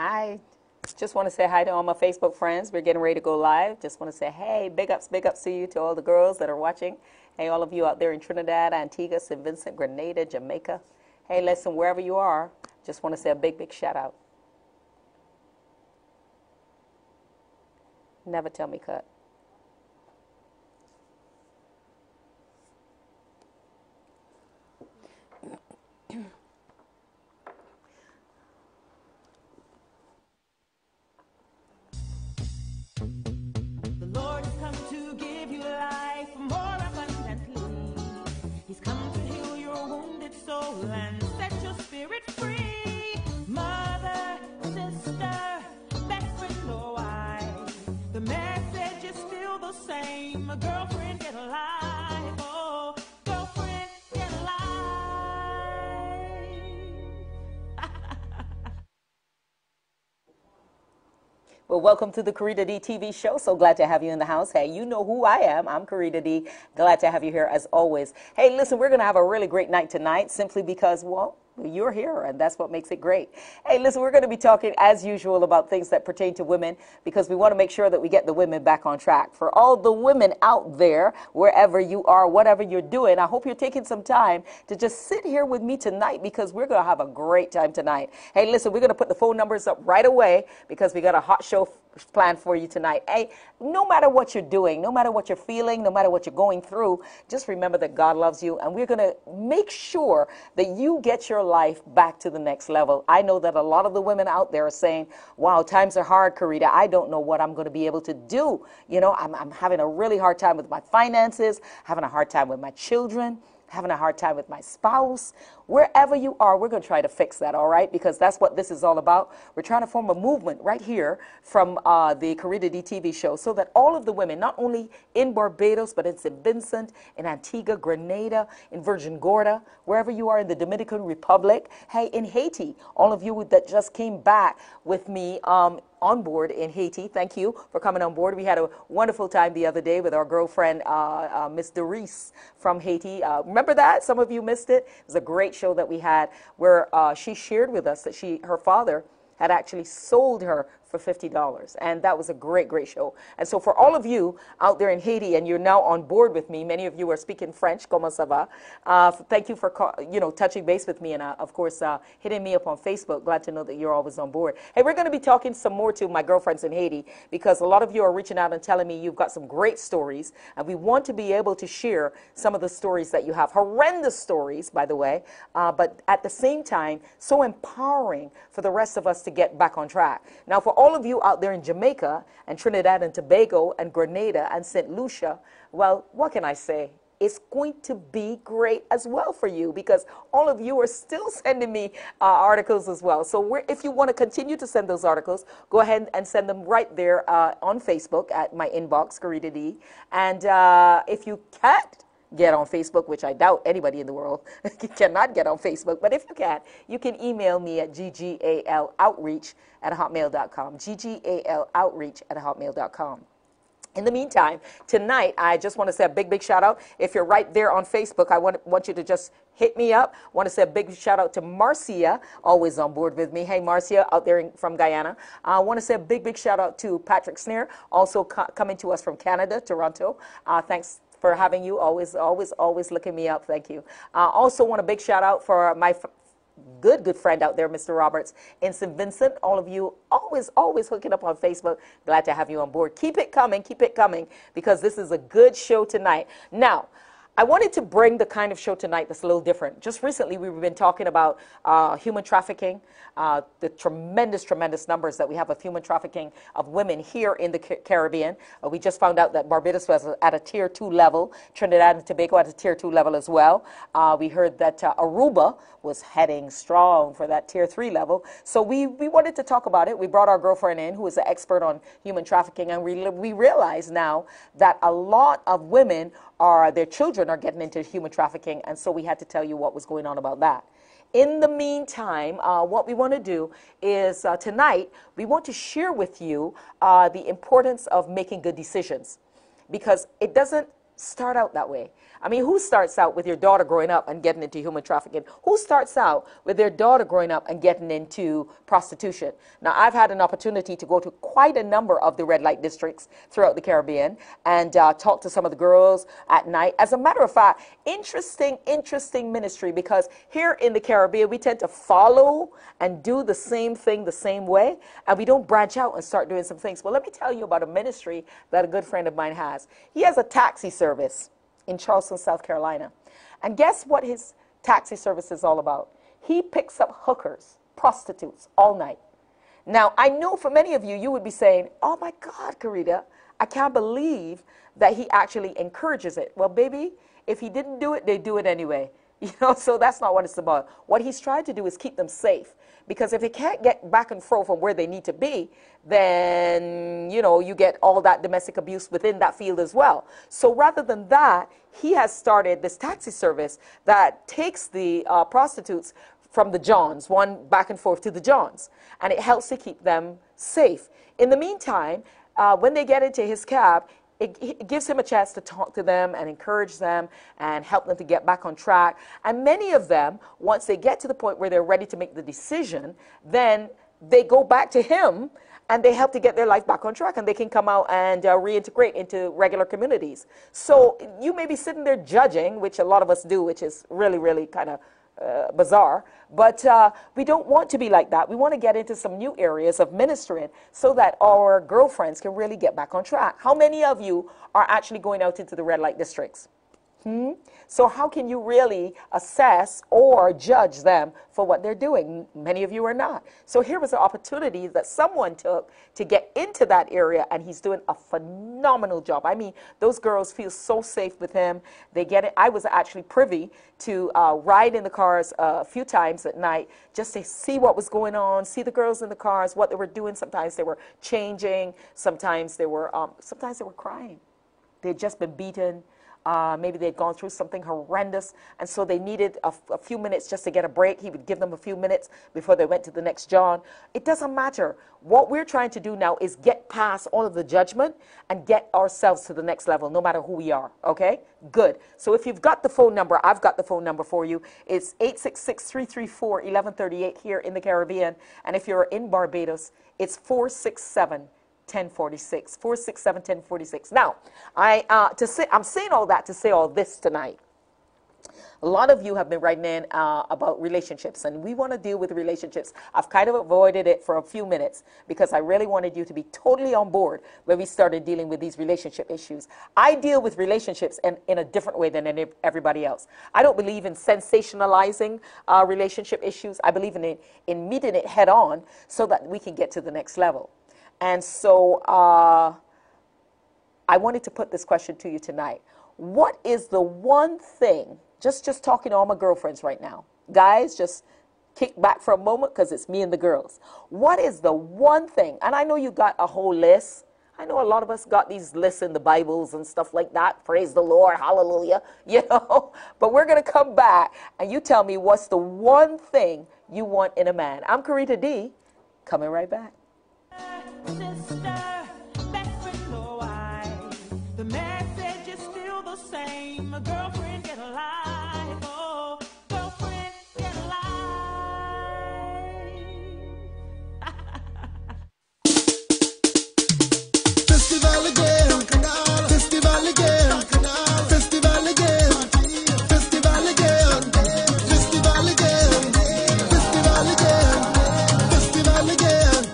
Hi. Just want to say hi to all my Facebook friends. We're getting ready to go live. Just want to say, hey, big ups to you, to all the girls that are watching. Hey, all of you out there in Trinidad, Antigua, St. Vincent, Grenada, Jamaica. Hey, listen, wherever you are, just want to say a big, big shout out. Never tell me cut. And set your spirit free. Mother, sister, best friend or wife, the message is still the same. A girlfriend, get alive. Oh, girlfriend, get alive. Well, welcome to the Carita Dee TV show. So glad to have you in the house. Hey, you know who I am. I'm Carita Dee. Glad to have you here as always. Hey, listen, we're going to have a really great night tonight simply because, well, you're here, and that's what makes it great. Hey, listen, we're going to be talking, as usual, about things that pertain to women because we want to make sure that we get the women back on track. For all the women out there, wherever you are, whatever you're doing, I hope you're taking some time to just sit here with me tonight because we're going to have a great time tonight. Hey, listen, we're going to put the phone numbers up right away because we got a hot show planned for you tonight. Hey, no matter what you're doing, no matter what you're feeling, no matter what you're going through, just remember that God loves you, and we're going to make sure that you get your life back to the next level. I know that a lot of the women out there are saying, wow, times are hard, Carita. I don't know what I'm going to be able to do. You know, I'm having a really hard time with my finances, having a hard time with my children, having a hard time with my spouse. Wherever you are, we're going to try to fix that, all right? Because that's what this is all about. We're trying to form a movement right here from the Carita Dee TV show so that all of the women, not only in Barbados, but in St. Vincent, in Antigua, Grenada, in Virgin Gorda, wherever you are in the Dominican Republic, hey, in Haiti, all of you that just came back with me on board in Haiti. Thank you for coming on board. We had a wonderful time the other day with our girlfriend, Miss Doris from Haiti. Remember that? Some of you missed it. It was a great show that we had where she shared with us that her father had actually sold her for $50. And that was a great, great show. And so for all of you out there in Haiti, and you're now on board with me, many of you are speaking French, comment ça va? Thank you for, touching base with me and, of course, hitting me up on Facebook. Glad to know that you're always on board. Hey, we're going to be talking some more to my girlfriends in Haiti because a lot of you are reaching out and telling me you've got some great stories, and we want to be able to share some of the stories that you have. Horrendous stories, by the way, but at the same time, so empowering for the rest of us to get back on track. Now, for all of you out there in Jamaica and Trinidad and Tobago and Grenada and St. Lucia, well, what can I say? It's going to be great as well for you because all of you are still sending me articles as well. So if you want to continue to send those articles, go ahead and send them right there on Facebook at my inbox, Carita Dee. And if you can't get on Facebook, which I doubt anybody in the world cannot get on Facebook, but if you can email me at ggaloutreach@hotmail.com, ggaloutreach@hotmail.com. In the meantime, tonight, I just want to say a big, big shout out. If you're right there on Facebook, I want you to just hit me up. I want to say a big shout out to Marcia, always on board with me. Hey, Marcia, out there from Guyana. I want to say a big, big shout out to Patrick Sneer, also coming to us from Canada, Toronto. Thanks for having you. Always looking me up. Thank you. Also want a big shout out for my good friend out there, Mr. Roberts in St. Vincent. All of you always hooking up on Facebook. Glad to have you on board. Keep it coming, because this is a good show tonight. Now, I wanted to bring the kind of show tonight that's a little different. Just recently, we've been talking about human trafficking, the tremendous numbers that we have of human trafficking of women here in the Caribbean. We just found out that Barbados was at a Tier 2 level, Trinidad and Tobago at a Tier 2 level as well. We heard that Aruba was heading strong for that Tier 3 level. So we wanted to talk about it. We brought our girlfriend in, who is an expert on human trafficking, and we realize now that a lot of women their children are getting into human trafficking, and so we had to tell you what was going on about that. In the meantime, what we want to do is tonight, we want to share with you the importance of making good decisions, because it doesn't Start out that way. I mean, who starts out with your daughter growing up and getting into human trafficking? Who starts out with their daughter growing up and getting into prostitution? Now, I've had an opportunity to go to quite a number of the red light districts throughout the Caribbean and talk to some of the girls at night. As a matter of fact, interesting ministry, because here in the Caribbean, we tend to follow and do the same thing the same way, and we don't branch out and start doing some things. Well, let me tell you about a ministry that a good friend of mine has. He has a taxi service in Charleston, South Carolina. And guess what his taxi service is all about? He picks up hookers, prostitutes, all night. Now, I know for many of you, you would be saying, oh my God, Carita, I can't believe that he actually encourages it. Well, baby, if he didn't do it, they do it anyway. You know, so that's not what it's about. What he's trying to do is keep them safe. Because if they can't get back and forth from where they need to be, then, you know, you get all that domestic abuse within that field as well. So rather than that, he has started this taxi service that takes the prostitutes from the Johns, one back and forth to the Johns, and it helps to keep them safe. In the meantime, when they get into his cab, it gives him a chance to talk to them and encourage them and help them to get back on track. And many of them, once they get to the point where they're ready to make the decision, then they go back to him and they help to get their life back on track, and they can come out and reintegrate into regular communities. So you may be sitting there judging, which a lot of us do, which is really, really kind of bizarre, but we don't want to be like that. We want to get into some new areas of ministering so that our girlfriends can really get back on track. How many of you are actually going out into the red light districts? So how can you really assess or judge them for what they're doing? Many of you are not. So here was an opportunity that someone took to get into that area, and he's doing a phenomenal job. I mean, those girls feel so safe with him. They get it. I was actually privy to ride in the cars a few times at night just to see what was going on, see the girls in the cars, what they were doing. Sometimes they were changing. Sometimes they were crying. They'd just been beaten. Maybe they'd gone through something horrendous, and so they needed a few minutes just to get a break. He would give them a few minutes before they went to the next John. It doesn't matter. What we're trying to do now is get past all of the judgment and get ourselves to the next level, no matter who we are, okay? Good. So if you've got the phone number, I've got the phone number for you. It's 866-334-1138 here in the Caribbean, and if you're in Barbados, it's 467-1046, 467-1046. Now, I'm saying all that to say all this tonight. A lot of you have been writing in about relationships, and we want to deal with relationships. I've kind of avoided it for a few minutes because I really wanted you to be totally on board when we started dealing with these relationship issues. I deal with relationships in a different way than everybody else. I don't believe in sensationalizing relationship issues. I believe in meeting it head on so that we can get to the next level. And so I wanted to put this question to you tonight. What is the one thing, just talking to all my girlfriends right now, guys, just kick back for a moment because it's me and the girls. What is the one thing, and I know you got a whole list. I know a lot of us got these lists in the Bibles and stuff like that. Praise the Lord, hallelujah, you know. But we're going to come back and you tell me what's the one thing you want in a man. I'm Carita Dee, coming right back. Sister, best friend, know why. The message is still the same. A girlfriend, get alive. Oh, girlfriend, get alive. Festival again, festival again, festival again, festival again, festival again, festival again, festival again.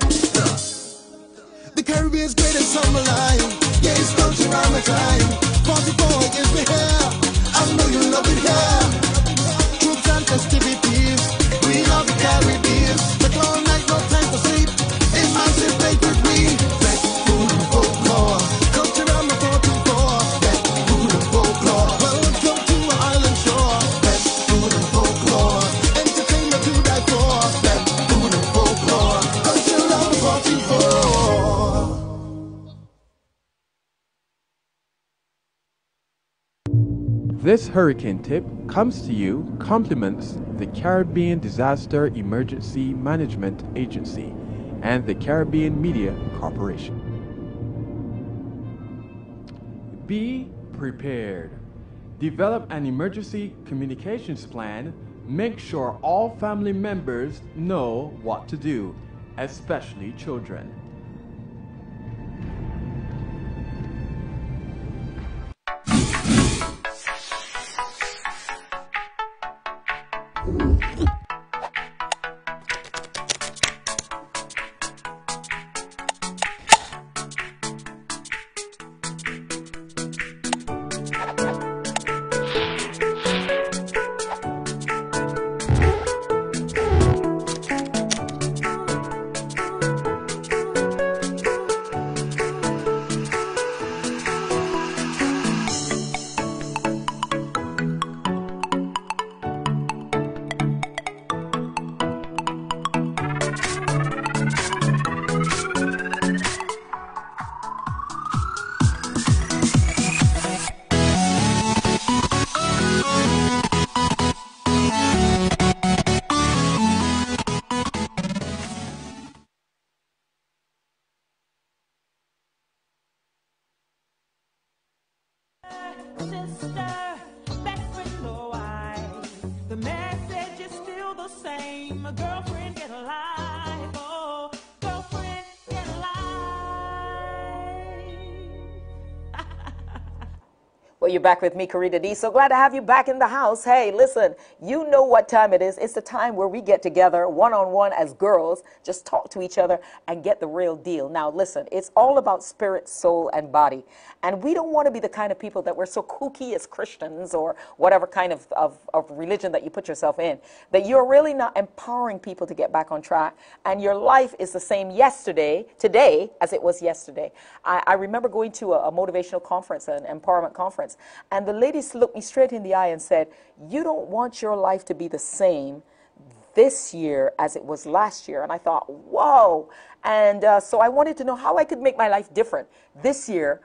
The Caribbean's greatest summer line. Yeah, it's touching around my time. 44 is me here. I know you love it here. Troops and festivities. We love the Caribbean. But all night, no time for sleep. Emancipate with me. Black food and folklore. Culture on the 44. Black food and folklore. Welcome to our island shore. Black food and folklore. Entertainment to die for. Black food and folklore. Culture on the 44. This hurricane tip comes to you compliments the Caribbean Disaster Emergency Management Agency and the Caribbean Media Corporation. Be prepared. Develop an emergency communications plan. Make sure all family members know what to do, especially children. Sister, best friend, no, the message is still the same. A girlfriend, get alive. Oh, girlfriend, get alive. Well, you're back with me, Carita Dee. So glad to have you back in the house. Hey, listen, you know what time it is. It's the time where we get together one-on-one as girls, just talk to each other and get the real deal. Now, listen, it's all about spirit, soul, and body. And we don't want to be the kind of people that we're so kooky as Christians or whatever kind of religion that you put yourself in, that you're really not empowering people to get back on track. And your life is the same today, as it was yesterday. I remember going to a motivational conference, an empowerment conference, and the ladies looked me straight in the eye and said, you don't want your life to be the same this year as it was last year. And I thought, whoa. And so I wanted to know how I could make my life different this year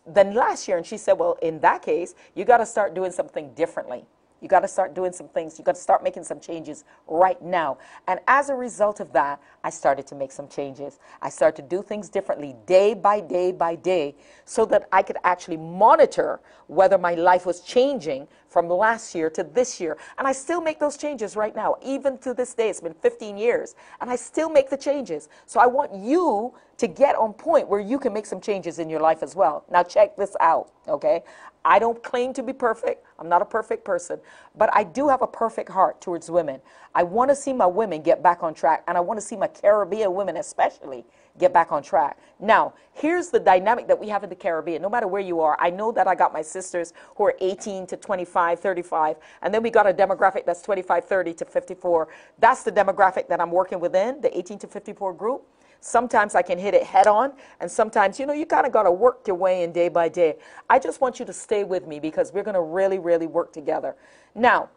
than last year. And she said, well, in that case, you got to start doing something differently. You got to start doing some things. You got to start making some changes right now. And as a result of that, I started to make some changes. I started to do things differently day by day by day so that I could actually monitor whether my life was changing from last year to this year. And I still make those changes right now. Even to this day, it's been 15 years, and I still make the changes. So I want you to get on point where you can make some changes in your life as well. Now check this out, okay? I don't claim to be perfect. I'm not a perfect person, but I do have a perfect heart towards women. I want to see my women get back on track, and I want to see my Caribbean women especially get back on track. Now, here's the dynamic that we have in the Caribbean. No matter where you are, I know that I got my sisters who are 18 to 25, 35, and then we got a demographic that's 25, 30 to 54. That's the demographic that I'm working within, the 18 to 54 group. Sometimes I can hit it head on, and sometimes, you kind of got to work your way in day by day. I just want you to stay with me because we're going to really, really work together. Now,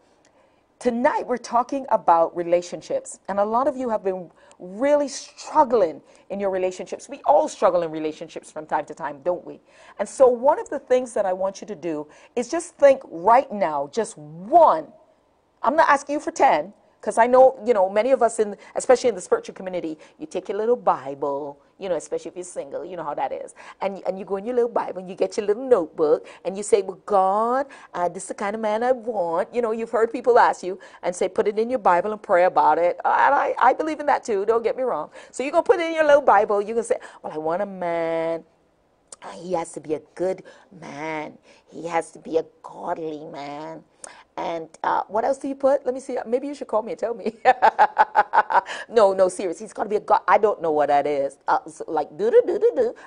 tonight we're talking about relationships, and a lot of you have been really struggling in your relationships. We all struggle in relationships from time to time, don't we? And so one of the things that I want you to do is just think right now, just one. I'm not asking you for 10. Because I know, many of us, especially in the spiritual community, you take your little Bible, especially if you're single, you know how that is. And you go in your little Bible and you get your little notebook and you say, well, God, this is the kind of man I want. You've heard people ask you and say, put it in your Bible and pray about it. And I believe in that too, don't get me wrong. So you're going to put it in your little Bible. You're going to say, well, I want a man. He has to be a good man. He has to be a godly man. And what else do you put? Let me see. Maybe you should call me and tell me. No, serious. He's got to be a God. I don't know what that is. Like do.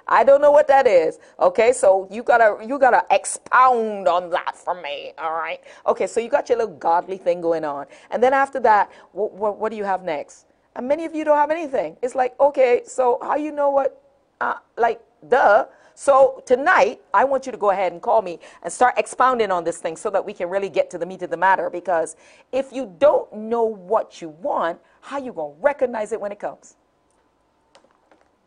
I don't know what that is. Okay, so you gotta expound on that for me. All right. Okay, so you got your little godly thing going on, and then after that, what do you have next? And many of you don't have anything. It's like, okay, so how you know what? Duh. So tonight, I want you to go ahead and call me and start expounding on this thing so that we can really get to the meat of the matter. Because if you don't know what you want, how you going to recognize it when it comes?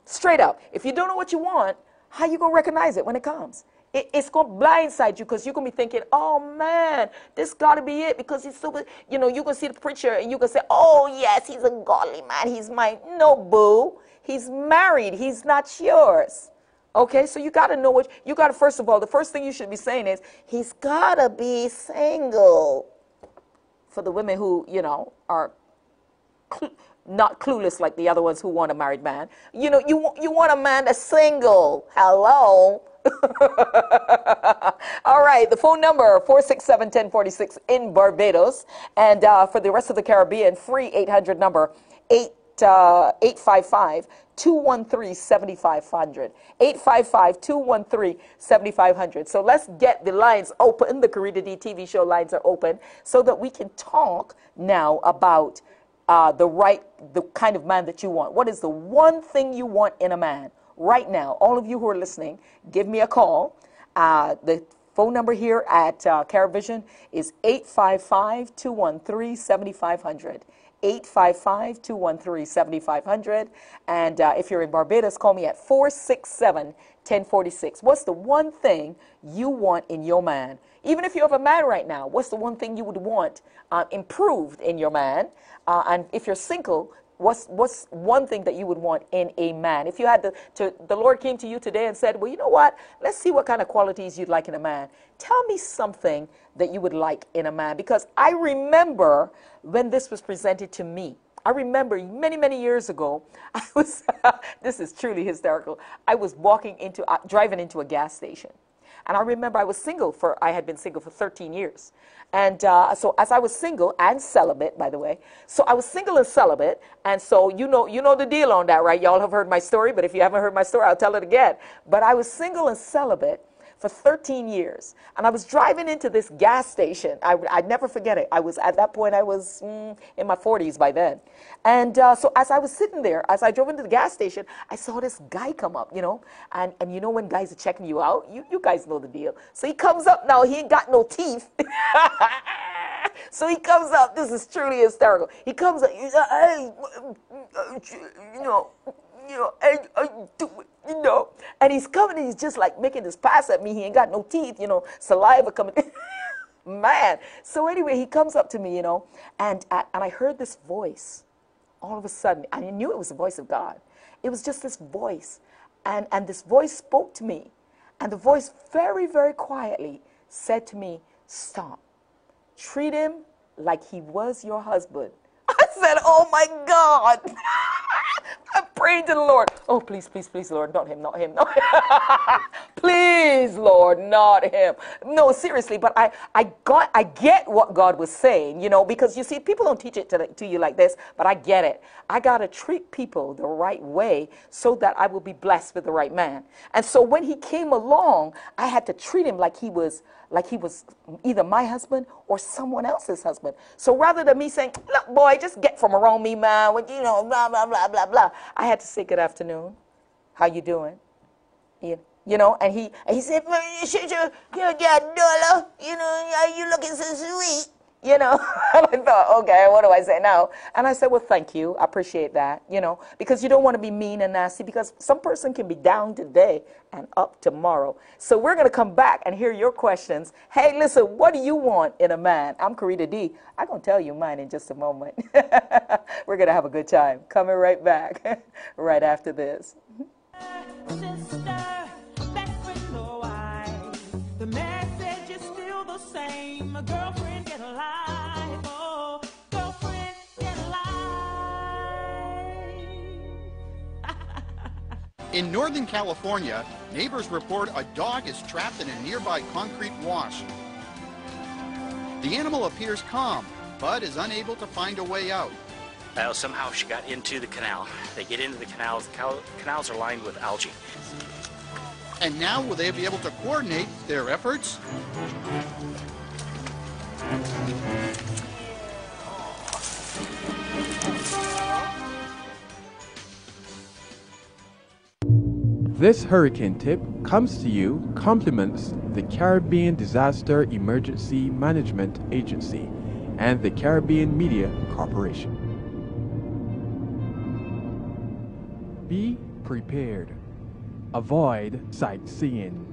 Straight up. If you don't know what you want, how you going to recognize it when it comes? It's going to blindside you because you're going to be thinking, oh, man, this got to be it because he's so, you're going to see the preacher and you're going to say, oh, yes, he's a godly man. He's mine. No, boo. He's married. He's not yours. Okay, so you got to know what, you got to, first of all, the first thing you should be saying is, he's got to be single. For the women who, you know, are not clueless like the other ones who want a married man. You know, you want a man that's single. Hello. All right, the phone number, 467-1046 in Barbados. And for the rest of the Caribbean, free 800 number, 855-213-7500. 855-213-7500. So let's get the lines open. The Carita Dee TV show lines are open so that we can talk now about the kind of man that you want. What is the one thing you want in a man? Right now, all of you who are listening, give me a call. The phone number here at Caravision is 855-213-7500. 855-213-7500. And if you're in Barbados, call me at 467-1046. What's the one thing you want in your man? Even if you have a man right now, what's the one thing you would want improved in your man? And if you're single, what's one thing that you would want in a man? If you had the Lord came to you today and said, well, you know what? Let's see what kind of qualities you'd like in a man. Tell me something that you would like in a man. Because I remember when this was presented to me. I remember many, many years ago, I was, this is truly hysterical. I was driving into a gas station. And I remember I had been single for 13 years. And so as I was single and celibate, by the way, so I was single and celibate, and so you know the deal on that, right? Y'all have heard my story, but if you haven't heard my story, I'll tell it again. But I was single and celibate for 13 years, and I was driving into this gas station. I'd never forget it. At that point, I was in my 40s by then. And so as I was sitting there, as I drove into the gas station, I saw this guy come up, you know, and you know when guys are checking you out, you guys know the deal. So he comes up now, he ain't got no teeth. So he comes up, this is truly hysterical. He comes up, he's like, hey, and he's coming and he's just like making this pass at me. He ain't got no teeth, saliva coming. Man. So anyway, he comes up to me, and I heard this voice. All of a sudden, I knew it was the voice of God. It was just this voice. And this voice spoke to me. And the voice very, very quietly said to me, stop. Treat him like he was your husband. I said, oh my God. I prayed to the Lord. Oh, please, please, please, Lord, not him, not him. No. Please, Lord, not him. No, seriously, but I get what God was saying, because you see, people don't teach it to you like this, but I get it. I got to treat people the right way so that I will be blessed with the right man. And so when he came along, I had to treat him like he was either my husband or someone else's husband. So rather than me saying, look, boy, just get from around me, man, blah, blah, blah, blah, blah, I had to say, good afternoon. How you doing? And he said, you're $1, you looking so sweet. And I thought, okay, what do I say now? And I said, well, thank you. I appreciate that, because you don't want to be mean and nasty, because some person can be down today and up tomorrow. So we're going to come back and hear your questions. Hey, listen, what do you want in a man? I'm Carita Dee. I'm going to tell you mine in just a moment. We're going to have a good time. Coming right back right after this. Sister, best friend, no, the message is still the same. A girlfriend, get alive. Oh, girlfriend, get alive. In Northern California, neighbors report a dog is trapped in a nearby concrete wash. The animal appears calm, but is unable to find a way out. Somehow she got into the canal. They get into the canals. Canals are lined with algae. And now will they be able to coordinate their efforts? This hurricane tip comes to you compliments the Caribbean Disaster Emergency Management Agency and the Caribbean Media Corporation. Be prepared. Avoid sightseeing.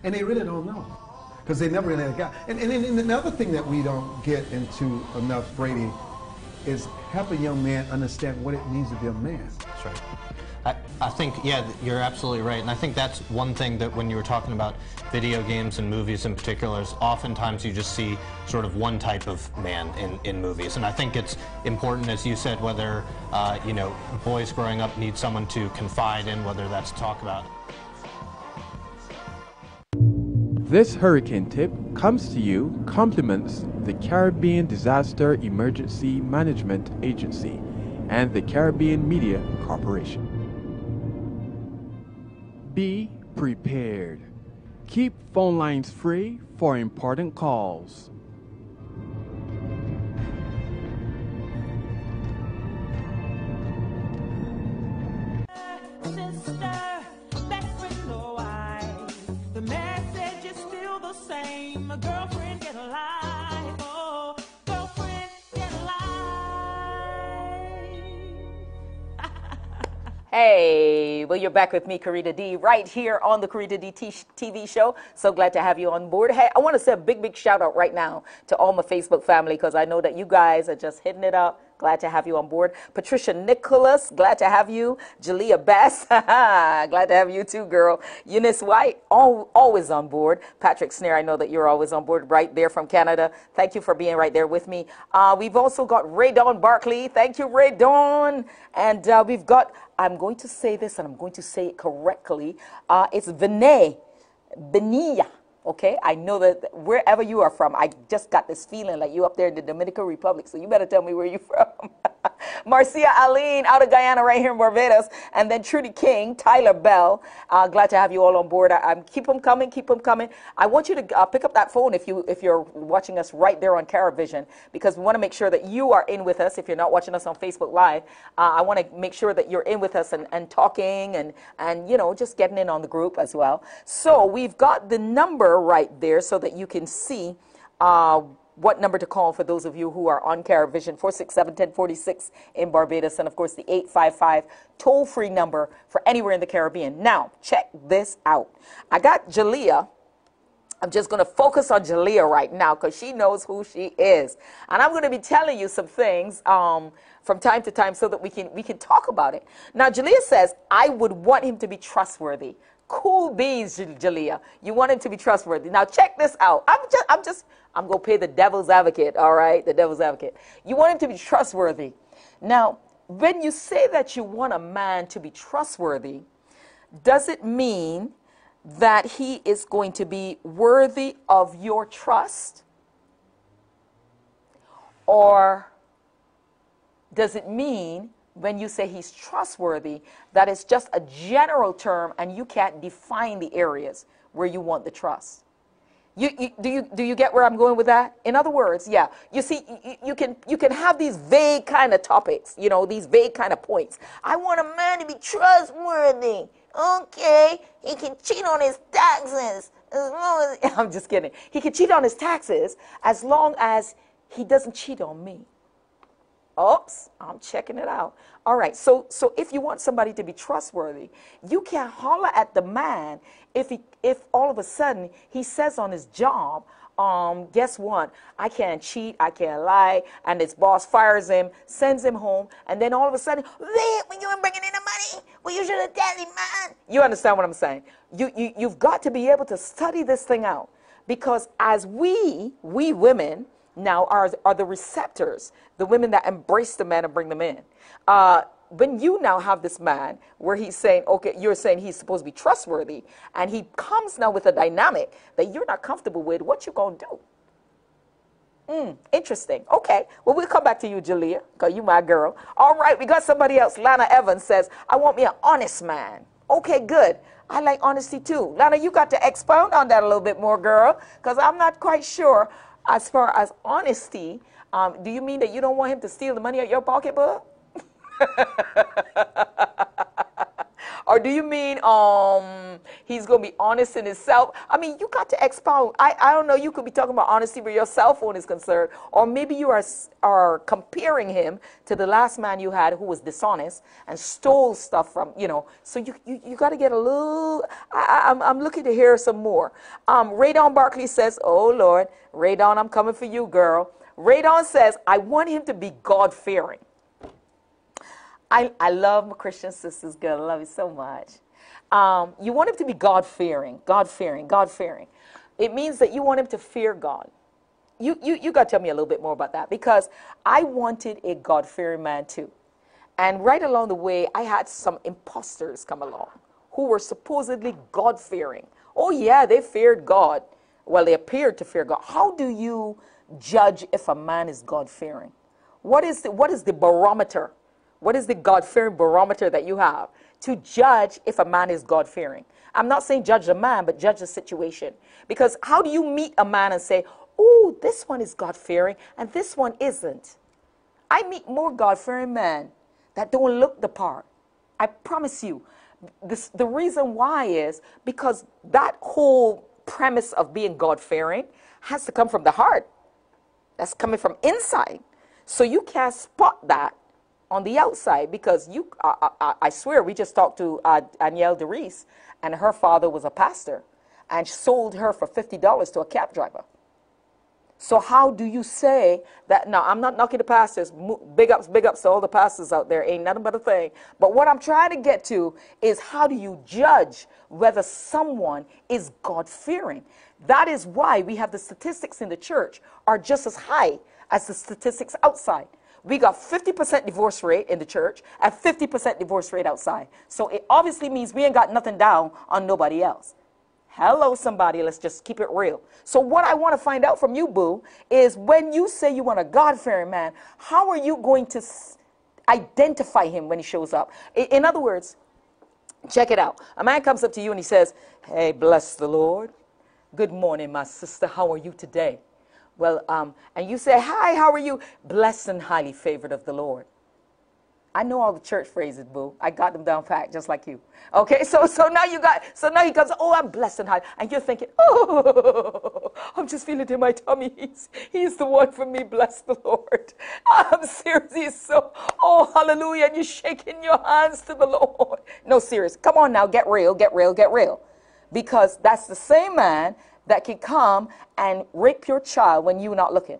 And they really don't know, because they never really got. And another thing that we don't get into enough, Brady, is help a young man understand what it means to be a man. That's right. I think, yeah, you're absolutely right. And I think that's one thing that when you were talking about video games and movies in particular, is oftentimes you just see sort of one type of man in movies. And I think it's important, as you said, whether, you know, boys growing up need someone to confide in, whether that's talk about. This hurricane tip comes to you compliments the Caribbean Disaster Emergency Management Agency and the Caribbean Media Corporation. Be prepared. Keep phone lines free for important calls. Sister, best friend, know why. The message is still the same. A girlfriend get alive. Oh, girlfriend get alive. Hey, well, you're back with me, Carita Dee, right here on the Carita Dee TV show. So glad to have you on board. Hey, I want to say a big, big shout out right now to all my Facebook family, because I know that you guys are just hitting it up. Glad to have you on board. Patricia Nicholas, glad to have you. Jalea Bass, glad to have you too, girl. Eunice White, always on board. Patrick Snare, I know that you're always on board right there from Canada. Thank you for being right there with me. We've also got Ray Dawn Barkley. Thank you, Ray Dawn. And we've got, I'm going to say this and I'm going to say it correctly. It's Vinaya. Okay, I know that wherever you are from, I just got this feeling like you up there in the Dominican Republic, so you better tell me where you're from. Marcia Aline out of Guyana right here in Barbados, and then Trudy King, Tyler Bell. Glad to have you all on board. Keep them coming, keep them coming. I want you to pick up that phone if you're watching us right there on Caravision, because we want to make sure that you are in with us. If you're not watching us on Facebook Live, I want to make sure that you're in with us and talking and you know, just getting in on the group as well. So we've got the number right there so that you can see what number to call for those of you who are on Caravision, 467-1046 in Barbados, and of course the 855 toll-free number for anywhere in the Caribbean. Now, check this out. I got Jalea. I'm just going to focus on Jalea right now because she knows who she is. And I'm going to be telling you some things from time to time so that we can talk about it. Now, Jalea says, I would want him to be trustworthy. Cool beans, Jalea. You want him to be trustworthy. Now, check this out. I'm going to play the devil's advocate, all right? The devil's advocate. You want him to be trustworthy. Now, when you say that you want a man to be trustworthy, does it mean that he is going to be worthy of your trust? Or does it mean when you say he's trustworthy that it's just a general term and you can't define the areas where you want the trust? Do you get where I'm going with that? In other words, yeah, you see, you can have these vague kind of topics, you know, these vague kind of points. I want a man to be trustworthy. Okay, he can cheat on his taxes as long as, I'm just kidding. He can cheat on his taxes as long as he doesn't cheat on me. Oops, I'm checking it out. All right, so if you want somebody to be trustworthy, you can't holler at the man if all of a sudden he says on his job, guess what? I can't cheat, I can't lie, and his boss fires him, sends him home, and then all of a sudden, wait, when you were bringing in the money, well, you should have told him, man. You understand what I'm saying? You've got to be able to study this thing out, because as we women now are the receptors, the women that embrace the man and bring them in. When you now have this man where he's saying, okay, you're saying he's supposed to be trustworthy, and he comes now with a dynamic that you're not comfortable with, what you gonna do? Interesting. Okay, well, we'll come back to you, Jalea, because you my girl. All right, we got somebody else. Lana Evans says, I want me an honest man. Okay, good. I like honesty too. Lana, you got to expound on that a little bit more, girl, because I'm not quite sure as far as honesty. Do you mean that you don't want him to steal the money out your pocketbook? Or do you mean he's going to be honest in himself? I mean, you got to expound. I don't know. You could be talking about honesty where your cell phone is concerned. Or maybe you are comparing him to the last man you had who was dishonest and stole stuff from, you know. So you got to get a little, I'm looking to hear some more. Ray Dawn Barkley says, oh, Lord, Ray Dawn, I'm coming for you, girl. Radon says, I want him to be God-fearing. I love my Christian sisters, girl. I love you so much. You want him to be God-fearing, God-fearing, God-fearing. It means that you want him to fear God. You got to tell me a little bit more about that, because I wanted a God-fearing man too. And right along the way, I had some imposters come along who were supposedly God-fearing. Oh yeah, they feared God. Well, they appeared to fear God. How do you judge if a man is God-fearing? What is the barometer? What is the God-fearing barometer that you have to judge if a man is God-fearing? I'm not saying judge the man, but judge the situation. Because how do you meet a man and say, oh, this one is God-fearing and this one isn't? I meet more God-fearing men that don't look the part. I promise you. The reason why is because that whole premise of being God-fearing has to come from the heart. That's coming from inside. So you can't spot that on the outside, because I swear, we just talked to Anielle DeReese, and her father was a pastor and sold her for $50 to a cab driver. So how do you say that? Now, I'm not knocking the pastors. Big ups to all the pastors out there. Ain't nothing but a thing. But what I'm trying to get to is, how do you judge whether someone is God-fearing? That is why we have the statistics in the church are just as high as the statistics outside. We got 50% divorce rate in the church and 50% divorce rate outside. So it obviously means we ain't got nothing down on nobody else. Hello, somebody. Let's just keep it real. So what I want to find out from you, boo, is when you say you want a God-fearing man, how are you going to identify him when he shows up? In other words, check it out. A man comes up to you and he says, hey, bless the Lord. Good morning, my sister. How are you today? Well, and you say, hi, how are you? Blessed and highly favored of the Lord. I know all the church phrases, boo. I got them down pat, just like you. Okay, so now he comes, oh, I'm blessed and highly. And you're thinking, oh, I'm just feeling it in my tummy. He's the one for me, bless the Lord. I'm serious. He's so, oh, hallelujah. And you're shaking your hands to the Lord. No, serious. Come on now, get real, get real, get real. Because that's the same man that can come and rape your child when you're not looking.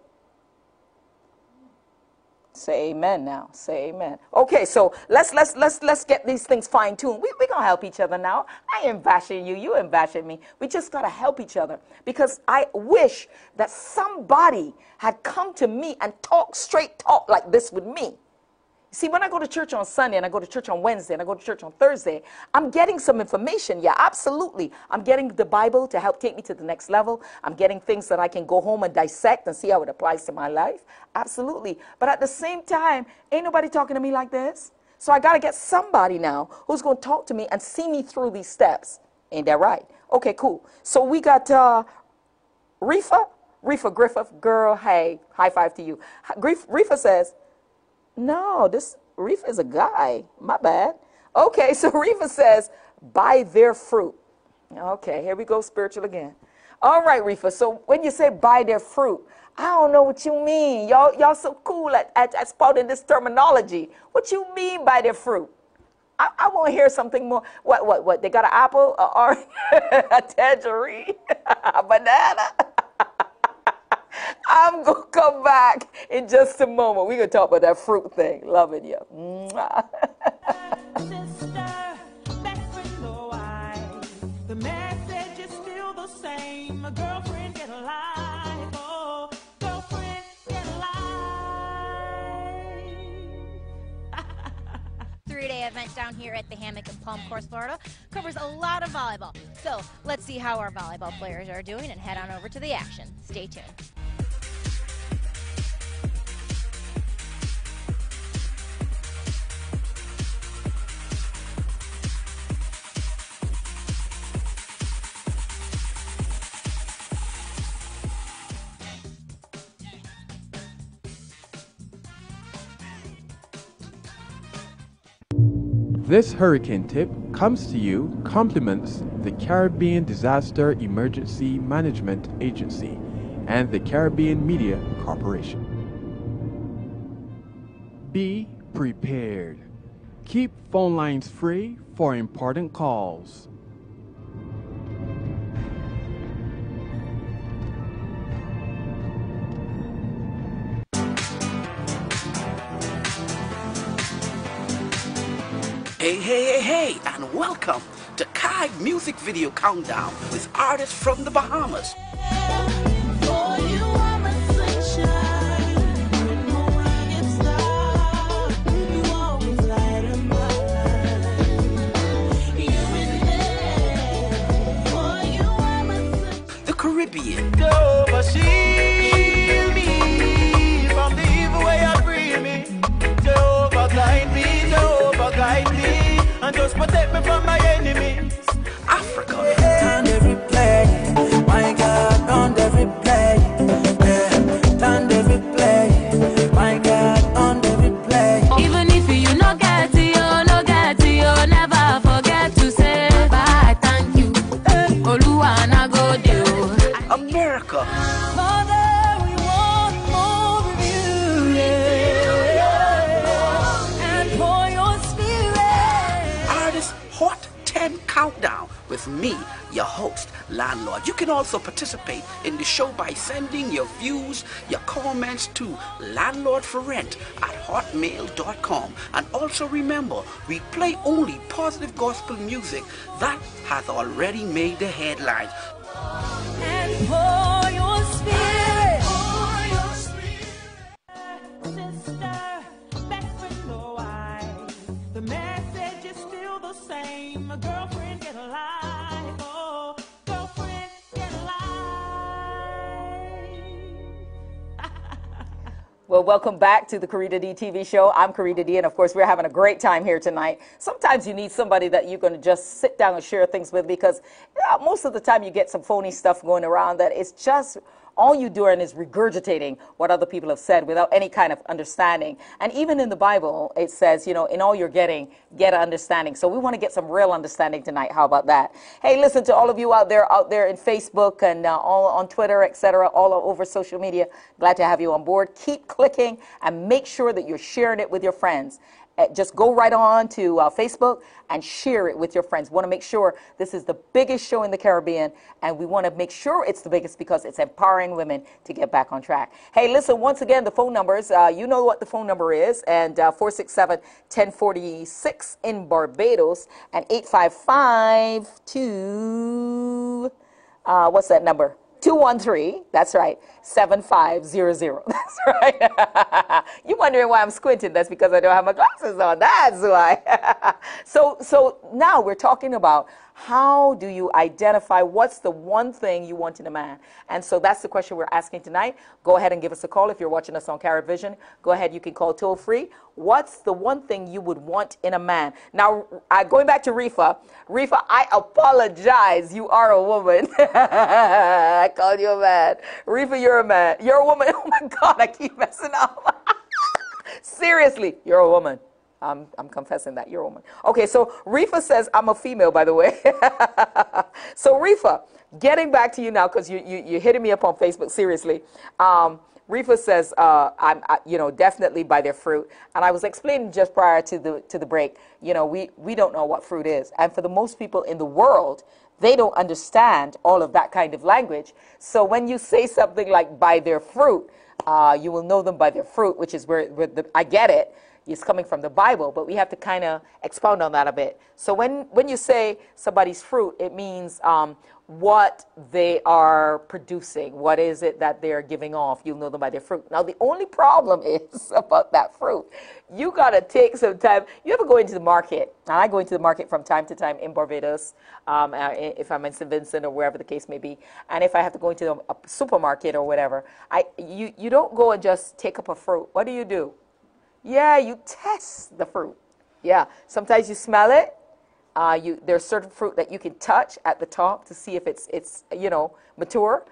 Say amen now. Say amen. Okay, so let's get these things fine-tuned. We're going to help each other now. I ain't bashing you. You ain't bashing me. We just got to help each other, because I wish that somebody had come to me and straight talk like this with me. See, when I go to church on Sunday and I go to church on Wednesday and I go to church on Thursday, I'm getting some information. Yeah, absolutely. I'm getting the Bible to help take me to the next level. I'm getting things that I can go home and dissect and see how it applies to my life. Absolutely. But at the same time, ain't nobody talking to me like this. So I got to get somebody now who's going to talk to me and see me through these steps. Ain't that right? Okay, cool. So we got Reefa Griffith. Girl, hey, high five to you. Reefa says, no, this Reefa is a guy. My bad. Okay, so Reefa says, by their fruit. Okay, here we go, spiritual again. All right, Reefa, so when you say by their fruit, I don't know what you mean. Y'all so cool at spouting this terminology. What you mean by their fruit? I want to hear something more. What? They got an apple, an orange, a tangerine, a banana? I'm going to come back in just a moment. We're going to talk about that fruit thing. Loving you. Sister, best friend, know I. The message is still the same. A girlfriend, get alive. Oh, girlfriend, get alive. 3-day event down here at the Hammock in Palm Course, Florida. Covers a lot of volleyball. So let's see how our volleyball players are doing and head on over to the action. Stay tuned. This hurricane tip comes to you compliments the Caribbean Disaster Emergency Management Agency and the Caribbean Media Corporation. Be prepared. Keep phone lines free for important calls. Hey, and welcome to Kai Music Video Countdown with artists from the Bahamas. The Caribbean. Jehovah, shield me from the evil way of free me. Jehovah, guide me, and just protect me from my enemies. Africa. On every play, my God, on every play, on every play, my God, on every play. Even if you no get it, never forget to say bye, thank you. Oluwa na go do. America. Father, we want more of you, and for your spirit. Artist Hot 10 Countdown with me, your host, Landlord. You can also participate in the show by sending your views, your comments to landlordforrent@hotmail.com. And also remember, we play only positive gospel music that has already made the headlines. And for your spirit. Sister, best friend, no, the message is still the same. A girlfriend, get alive. Oh, girlfriend, get alive. Well, welcome back to the Carita Dee TV show. I'm Carita Dee, and of course, we're having a great time here tonight. Sometimes you need somebody that you're going to just sit down and share things with, because most of the time you get some phony stuff going around that it's just all you doing is regurgitating what other people have said without any kind of understanding. And even in the Bible, it says, in all you're getting, get an understanding. So we want to get some real understanding tonight. How about that? Hey, listen to all of you out there in Facebook and all on Twitter, etc., all over social media. Glad to have you on board. Keep clicking and make sure that you're sharing it with your friends. Just go right on to Facebook and share it with your friends. Want to make sure this is the biggest show in the Caribbean, and we want to make sure it's the biggest because it's empowering women to get back on track. Hey, listen, once again, the phone numbers, you know what the phone number is, and 467-1046 in Barbados, and 855-2, what's that number? 213, that's right, 7500. That's right. You're wondering why I'm squinting. That's because I don't have my glasses on. That's why. So now we're talking about how do you identify what's the one thing you want in a man? And so that's the question we're asking tonight. Go ahead and give us a call if you're watching us on Carrot Vision. Go ahead, you can call toll free. What's the one thing you would want in a man? Now, going back to Rifa, I apologize. You are a woman. I called you a man. Rifa, you're a man. You're a woman. Oh my God, I keep messing up. Seriously, you're a woman. I'm confessing that you're a woman. Okay, so Rifa says I'm a female, by the way. So Rifa, getting back to you now, because you're hitting me up on Facebook, seriously. Rifa says, I'm definitely by their fruit. And I was explaining just prior to the break, we don't know what fruit is. And for the most people in the world, they don't understand all of that kind of language. So when you say something like by their fruit, you will know them by their fruit, which is where I get it. It's coming from the Bible, but we have to kind of expound on that a bit. So when you say somebody's fruit, it means what they are producing. What is it that they're giving off? You'll know them by their fruit. Now, the only problem is about that fruit. You got to take some time. You ever go into the market? And I go into the market from time to time in Barbados, if I'm in St. Vincent or wherever the case may be. And if I have to go into a supermarket or whatever, you don't go and just take up a fruit. What do? Yeah, you test the fruit. Yeah, sometimes you smell it. There's certain fruit that you can touch at the top to see if it's mature.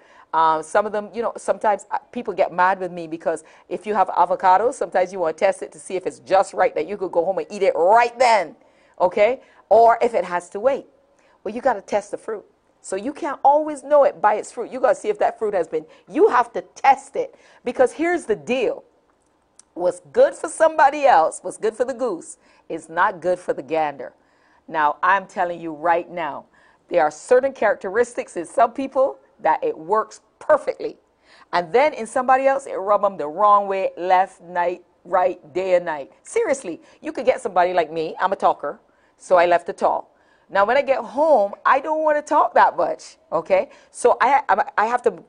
Some of them, sometimes people get mad with me because if you have avocados, sometimes you want to test it to see if it's just right that you could go home and eat it right then, okay? Or if it has to wait. Well, you got to test the fruit. So you can't always know it by its fruit. You got to see if that fruit you have to test it, because here's the deal. What's good for somebody else, what's good for the goose, is not good for the gander. Now, I'm telling you right now, there are certain characteristics in some people that it works perfectly. And then in somebody else, it rub them the wrong way, left, right, day and night. Seriously, you could get somebody like me, I'm a talker, So I left it tall. Now, when I get home, I don't want to talk that much, okay? So I have to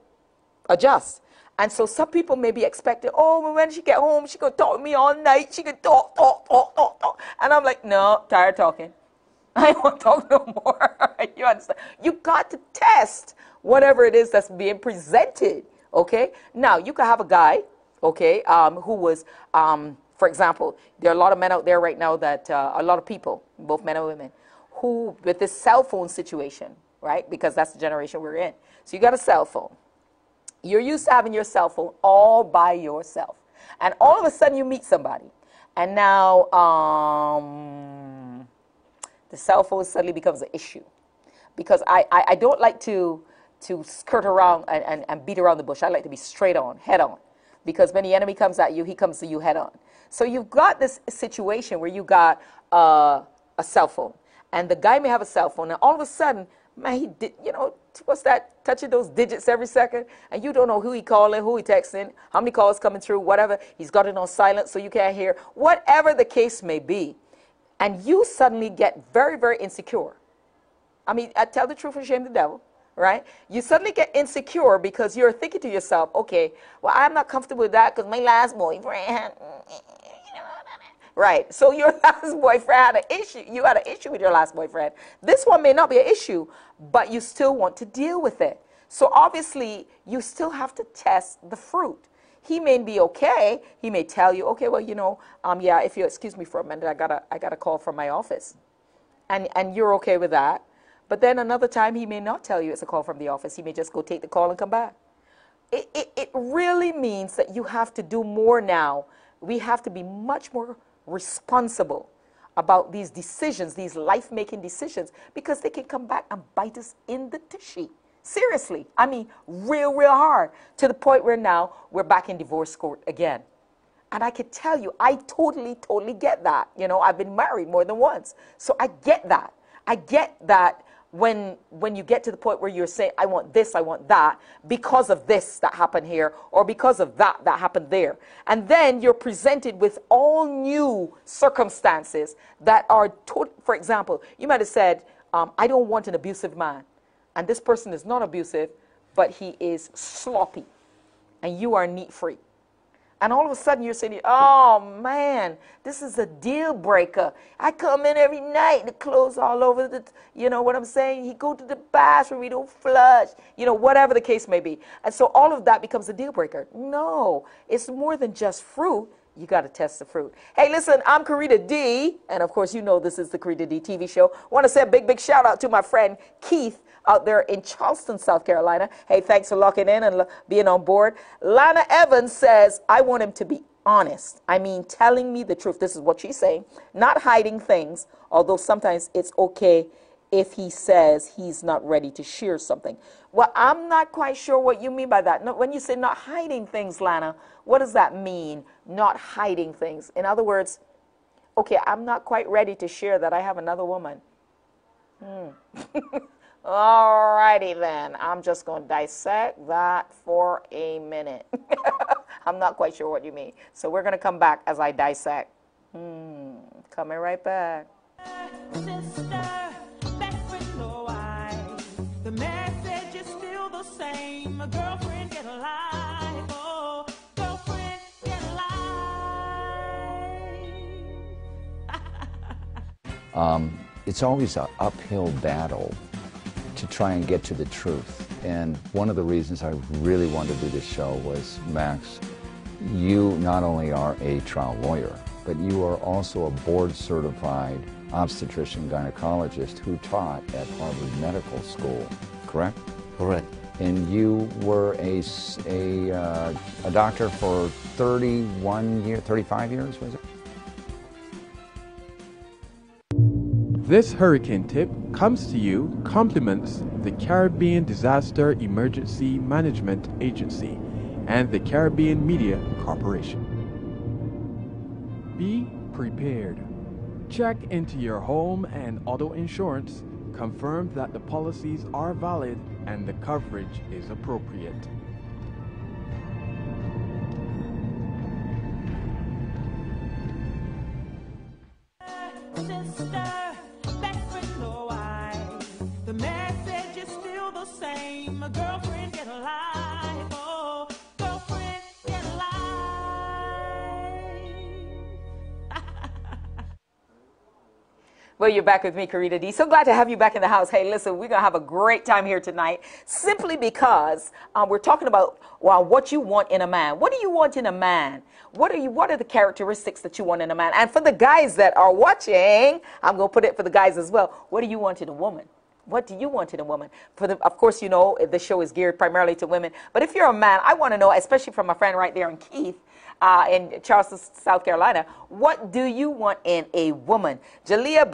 adjust. And so some people may be expecting, oh, when she get home, she going to talk to me all night. She can talk. And I'm like, no, tired talking. I don't want to talk no more. You understand? You got to test whatever it is that's being presented, okay? Now, you could have a guy, okay, who was, for example, there are a lot of men out there right now that, a lot of people, both men and women, who, with this cell phone situation, right, because that's the generation we're in. So you got a cell phone. You're used to having your cell phone all by yourself. And all of a sudden you meet somebody. And now the cell phone suddenly becomes an issue. Because I don't like to skirt around and beat around the bush. I like to be straight on, head on. Because when the enemy comes at you, he comes to you head on. So you've got this situation where you got a cell phone. And the guy may have a cell phone. And all of a sudden, man, he did, you know, what's that? Touching those digits every second. And you don't know who he calling, who he texting, how many calls coming through, whatever. He's got it on silent so you can't hear. Whatever the case may be. And you suddenly get very, very insecure. I mean, I tell the truth and shame the devil, right? You suddenly get insecure because you're thinking to yourself, okay, well, I'm not comfortable with that because my last boyfriend, right? So your last boyfriend had an issue. You had an issue with your last boyfriend. This one may not be an issue, but you still want to deal with it. So obviously, you still have to test the fruit. He may be okay. He may tell you, okay, well, you know, yeah, if you excuse me for a minute, I got a call from my office. And you're okay with that. But then another time, he may not tell you it's a call from the office. He may just go take the call and come back. It really means that you have to do more now. We have to be much more responsible about these decisions, these life-making decisions, because they can come back and bite us in the tushy. Seriously. I mean, real hard, to the point where now we're back in divorce court again. And I can tell you, I totally get that. You know, I've been married more than once. So I get that. I get that when you get to the point where you're saying, I want this, I want that, because of this that happened here, or because of that happened there. And then you're presented with all new circumstances that are, for example, you might have said, I don't want an abusive man. And this person is not abusive, but he is sloppy. And you are neat-free. And all of a sudden you're saying, oh man, this is a deal breaker. I come in every night, the clothes all over the, you know what I'm saying? He go to the bathroom, he don't flush, you know, whatever the case may be. And so all of that becomes a deal breaker. No, it's more than just fruit. You got to test the fruit. Hey, listen, I'm Carita Dee, and of course you know this is the Carita Dee TV show. I want to say a big shout out to my friend Keith out there in Charleston, South Carolina. Hey, thanks for locking in and being on board. Lana Evans says, I want him to be honest. I mean, telling me the truth. This is what she's saying. Not hiding things, although sometimes it's okay if he says he's not ready to share something. Well, I'm not quite sure what you mean by that. No, when you say not hiding things, Lana, what does that mean, not hiding things? In other words, okay, I'm not quite ready to share that I have another woman. All righty then. I'm just going to dissect that for a minute. I'm not quite sure what you mean. So we're going to come back as I dissect. Coming right back. Sister, best friend, no, the message is still the same. A girlfriend, get alive. Oh, girlfriend, get alive. It's always an uphill battle to try and get to the truth. And one of the reasons I really wanted to do this show was, Max, you not only are a trial lawyer, but you are also a board-certified obstetrician gynecologist who taught at Harvard Medical School, correct? Correct. And you were a doctor for 35 years, was it? This hurricane tip comes to you compliments the Caribbean Disaster Emergency Management Agency and the Caribbean Media Corporation. Be prepared. Check into your home and auto insurance. Confirm that the policies are valid and the coverage is appropriate. Sister, My girlfriend get alive. Oh, girlfriend get alive. Well, you're back with me, Carita Dee. So glad to have you back in the house. Hey, listen, we're going to have a great time here tonight simply because we're talking about, well, what you want in a man. What do you want in a man? What are the characteristics that you want in a man? And for the guys that are watching, I'm going to put it for the guys as well. What do you want in a woman? What do you want in a woman? Of course, you know, the show is geared primarily to women. But if you're a man, I want to know, especially from my friend right there in Keith, in Charleston, South Carolina, what do you want in a woman? Jalea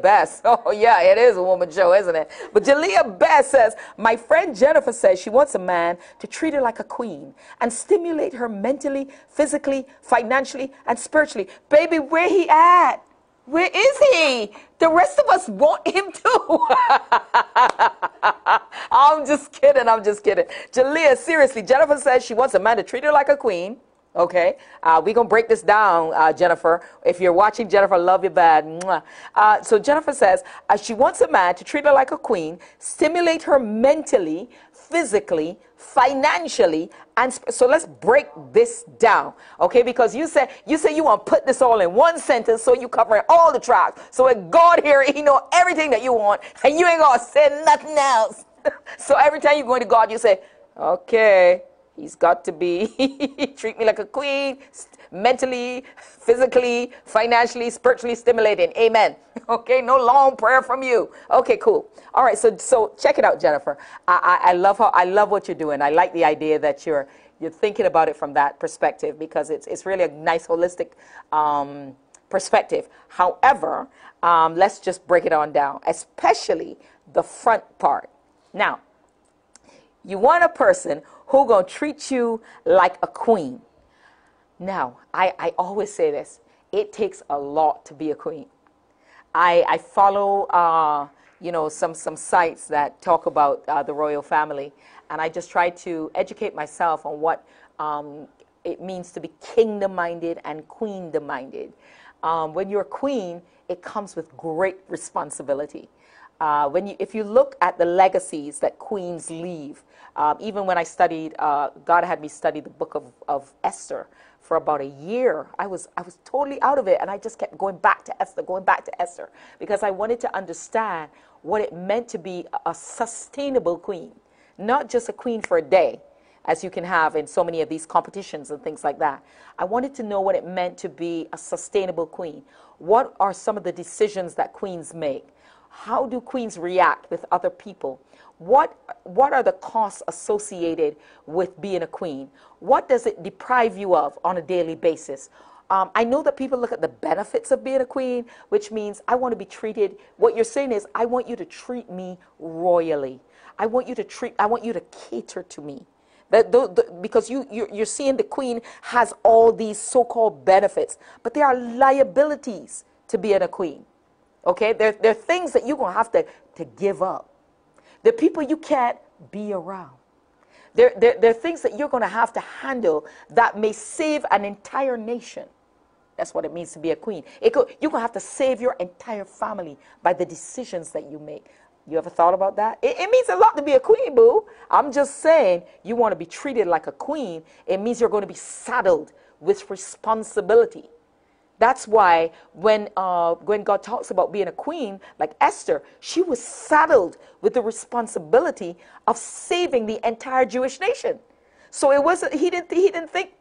Bess, oh yeah, it is a woman show, isn't it? But Jalea Bess says, my friend Jennifer says she wants a man to treat her like a queen and stimulate her mentally, physically, financially, and spiritually. Baby, where he at? Where is he? The rest of us want him too. I'm just kidding. Jalea, seriously, Jennifer says she wants a man to treat her like a queen. Okay, we're going to break this down, Jennifer. If you're watching, Jennifer, love you bad. So Jennifer says she wants a man to treat her like a queen, stimulate her mentally, physically, financially, and so let's break this down, okay? Because you say you want to put this all in one sentence, so you covering all the tracks. So with God here, He know everything that you want, and you ain't gonna say nothing else. So every time you go to God, you say, okay, He's got to be treat me like a queen, mentally, physically, financially, spiritually stimulating. Amen. Okay, no long prayer from you. Okay, cool. All right, so check it out, Jennifer. I love what you're doing. I like the idea that you're thinking about it from that perspective, because it's really a nice holistic perspective. However, let's just break it on down, especially the front part. Now, you want a person who gonna treat you like a queen. Now, I always say this. It takes a lot to be a queen. I follow, some sites that talk about the royal family, and I just try to educate myself on what it means to be kingdom-minded and queendom-minded. When you're a queen, it comes with great responsibility. If you look at the legacies that queens leave, even when I studied, God had me study the book of Esther for about a year. I was totally out of it, and I just kept going back to Esther, because I wanted to understand what it meant to be a sustainable queen, not just a queen for a day, as you can have in so many of these competitions and things like that. I wanted to know what it meant to be a sustainable queen. What are some of the decisions that queens make? How do queens react with other people? What are the costs associated with being a queen? What does it deprive you of on a daily basis? I know that people look at the benefits of being a queen, which means I want to be treated. What you're saying is, I want you to treat me royally. I want you to cater to me. Because you're seeing the queen has all these so-called benefits, but there are liabilities to being a queen. Okay, there are things that you're going to have to give up. There are people you can't be around. There are things that you're going to have to handle that may save an entire nation. That's what it means to be a queen. You're going to have to save your entire family by the decisions that you make. You ever thought about that? It means a lot to be a queen, boo. I'm just saying, you want to be treated like a queen. It means you're going to be saddled with responsibility. That's why when God talks about being a queen, like Esther, she was saddled with the responsibility of saving the entire Jewish nation. So it wasn't, he didn't think,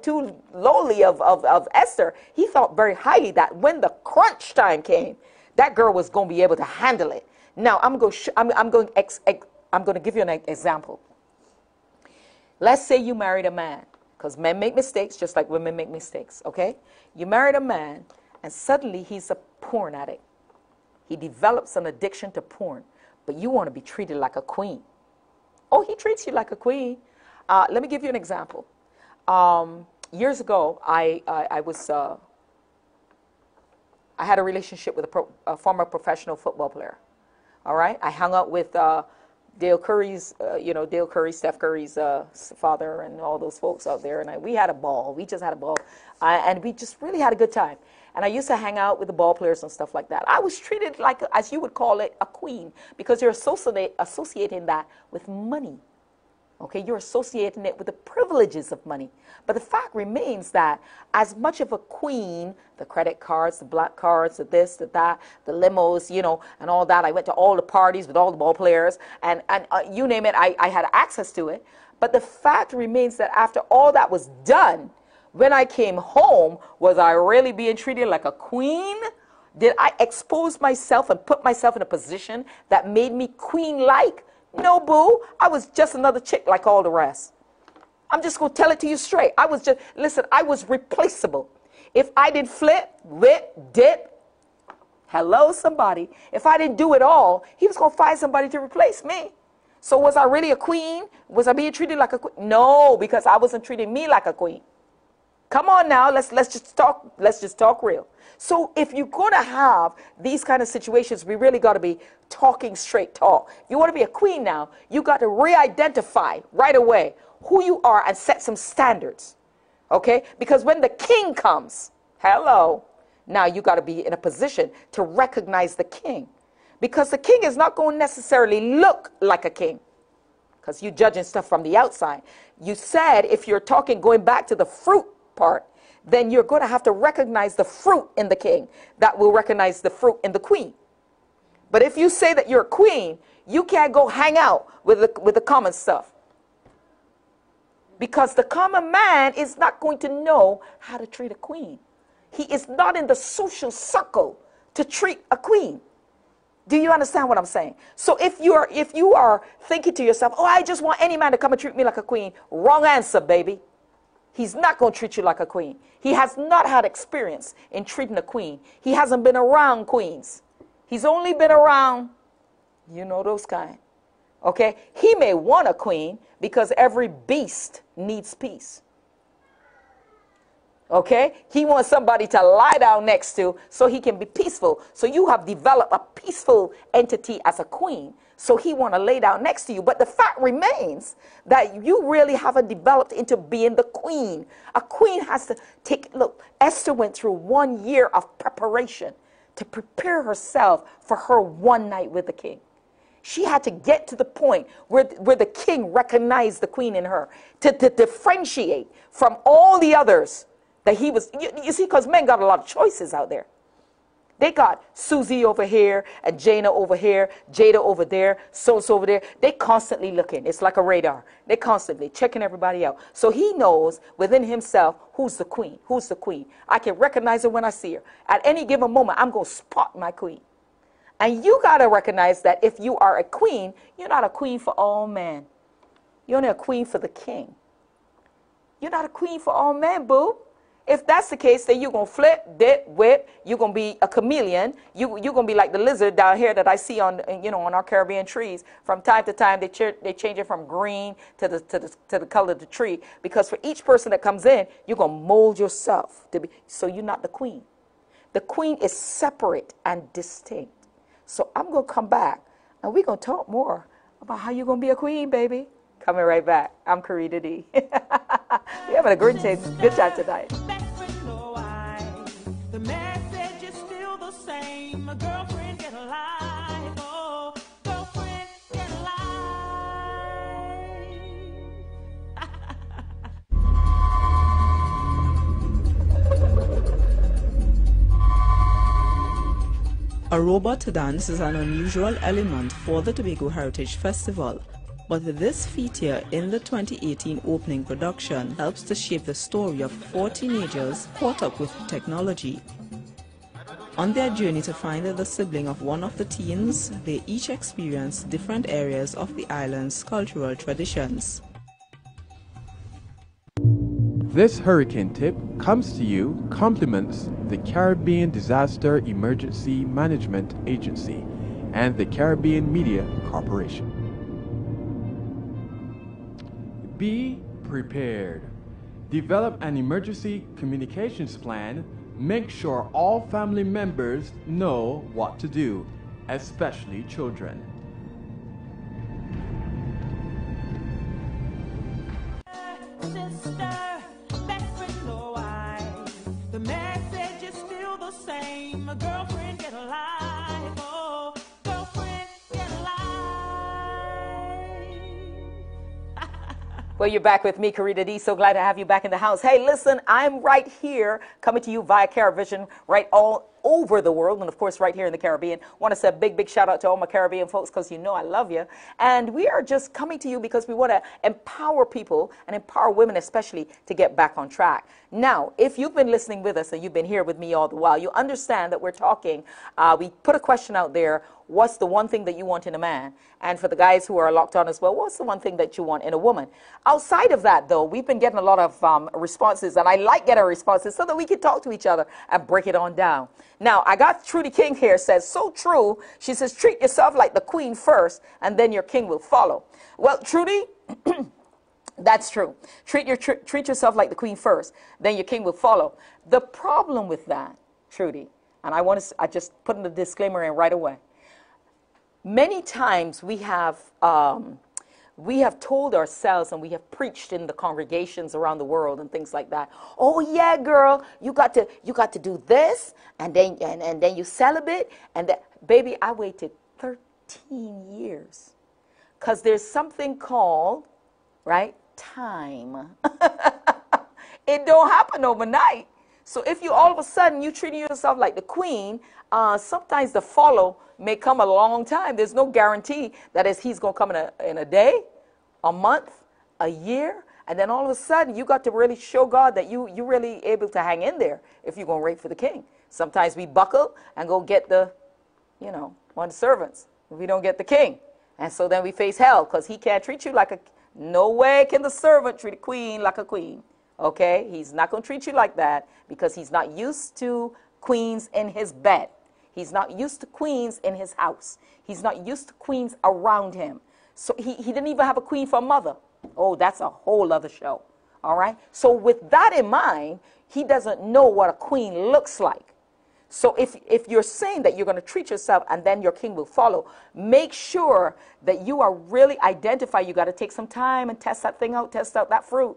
too lowly of Esther. He thought very highly that when the crunch time came, that girl was going to be able to handle it. Now, I'm going to give you an example. Let's say you married a man, because men make mistakes just like women make mistakes, okay? You married a man, and suddenly he's a porn addict. He develops an addiction to porn, but you want to be treated like a queen. Oh, he treats you like a queen. Let me give you an example. Years ago, I had a relationship with a former professional football player. All right, I hung out with Dale Curry's, Steph Curry's father, and all those folks out there, and we had a ball. We just had a ball, and we just really had a good time. and I used to hang out with the ball players and stuff like that. I was treated like, as you would call it, a queen, because you're associating that with money. Okay, you're associating it with the privileges of money. But the fact remains that as much of a queen, the credit cards, the black cards, the this, the that, the limos, you know, and all that. I went to all the parties with all the ball players, and you name it, I had access to it. But the fact remains that after all that was done, when I came home, was I really being treated like a queen? Did I expose myself and put myself in a position that made me queen-like? No, boo. I was just another chick like all the rest. I'm just going to tell it to you straight. I was replaceable. If I didn't flip, whip, dip, hello, somebody. If I didn't do it all, he was going to find somebody to replace me. So was I really a queen? Was I being treated like a queen? No, because I wasn't treating me like a queen. Come on now, let's just talk real. So if you're going to have these kind of situations, we really got to be talking straight talk. If you want to be a queen now, you got to re-identify right away who you are and set some standards. Okay? Because when the king comes, hello, now you got to be in a position to recognize the king. Because the king is not going to necessarily look like a king, because you're judging stuff from the outside. You said if you're talking, going back to the fruit part, then you're going to have to recognize the fruit in the king that will recognize the fruit in the queen. But if you say that you're a queen, you can't go hang out with the common stuff, because the common man is not going to know how to treat a queen. He is not in the social circle to treat a queen. Do you understand what I'm saying? So if you are thinking to yourself, oh, I just want any man to come and treat me like a queen, wrong answer, baby. He's not going to treat you like a queen. He has not had experience in treating a queen. He hasn't been around queens. He's only been around, you know, those kind. Okay? He may want a queen because every beast needs peace. Okay? He wants somebody to lie down next to so he can be peaceful. So you have developed a peaceful entity as a queen. So he want to lay down next to you. But the fact remains that you really haven't developed into being the queen. A queen has to take, look, Esther went through 1 year of preparation to prepare herself for her one night with the king. She had to get to the point where the king recognized the queen in her, to differentiate from all the others that he was. You see, because men got a lot of choices out there. They got Susie over here and Jana over here, Jada over there, so-and-so over there. They constantly looking. It's like a radar. They constantly checking everybody out. So he knows within himself who's the queen, who's the queen. I can recognize her when I see her. At any given moment, I'm going to spot my queen. And you got to recognize that if you are a queen, you're not a queen for all men. You're only a queen for the king. You're not a queen for all men, boo. If that's the case, then you're going to flip, dip, whip. You're going to be a chameleon. You're going to be like the lizard down here that I see on, you know, on our Caribbean trees. From time to time, they change it from green to the color of the tree. Because for each person that comes in, you're going to mold yourself to be. So you're not the queen. The queen is separate and distinct. So I'm going to come back, and we're going to talk more about how you're going to be a queen, baby. Coming right back. I'm Carita Dee. We're having a good time tonight. The message is still the same. A girlfriend get alive. Oh, girlfriend get A robot dance is an unusual element for the Tobago Heritage Festival. But this feature in the 2018 opening production helps to shape the story of 4 teenagers caught up with technology. On their journey to find the sibling of one of the teens, they each experience different areas of the island's cultural traditions. This hurricane tip comes to you compliments the Caribbean Disaster Emergency Management Agency and the Caribbean Media Corporation. Be prepared. Develop an emergency communications plan. Make sure all family members know what to do, especially children. sister, best friend, no, the message is still the girlfriend get a life. Oh, girlfriend get a life. Well, you're back with me, Carita Dee. So glad to have you back in the house. Hey, listen, I'm right here coming to you via Caravision, right all over the world, and of course right here in the Caribbean. Want to say a big, big shout out to all my Caribbean folks, because you know I love you. And we are just coming to you because we want to empower people and empower women especially to get back on track. Now, if you've been listening with us and you've been here with me all the while, you understand that we're talking, we put a question out there, what's the one thing that you want in a man? And for the guys who are locked on as well, what's the one thing that you want in a woman? Outside of that, though, we've been getting a lot of responses, and I like getting responses so that we can talk to each other and break it on down. Now, I got Trudy King here, says, so true. She says, treat yourself like the queen first, and then your king will follow. Well, Trudy, that's true. Treat yourself like the queen first, then your king will follow. The problem with that, Trudy, and I just put the disclaimer in right away. Many times we have told ourselves, and we have preached in the congregations around the world and things like that. Oh yeah, girl, you got to do this, and then you celibate, and that. Baby, I waited 13 years, because there's something called, right, time. It don't happen overnight. So if you all of a sudden you treating yourself like the queen, sometimes the follow may come a long time. There's no guarantee that he's going to come in a day, a month, a year, and then all of a sudden you got to really show God that you really able to hang in there if you're going to wait for the king. Sometimes we buckle and go get the, one of the servants if we don't get the king. And so then we face hell, because he can't treat you like a, no way can the servant treat a queen like a queen. Okay? He's not going to treat you like that, because he's not used to queens in his bed. He's not used to queens in his house. He's not used to queens around him. So he didn't even have a queen for a mother. Oh, that's a whole other show. All right? So with that in mind, he doesn't know what a queen looks like. So if you're saying that you're going to treat yourself and then your king will follow, make sure that you are really identify. You got to take some time and test that thing out, test out that fruit.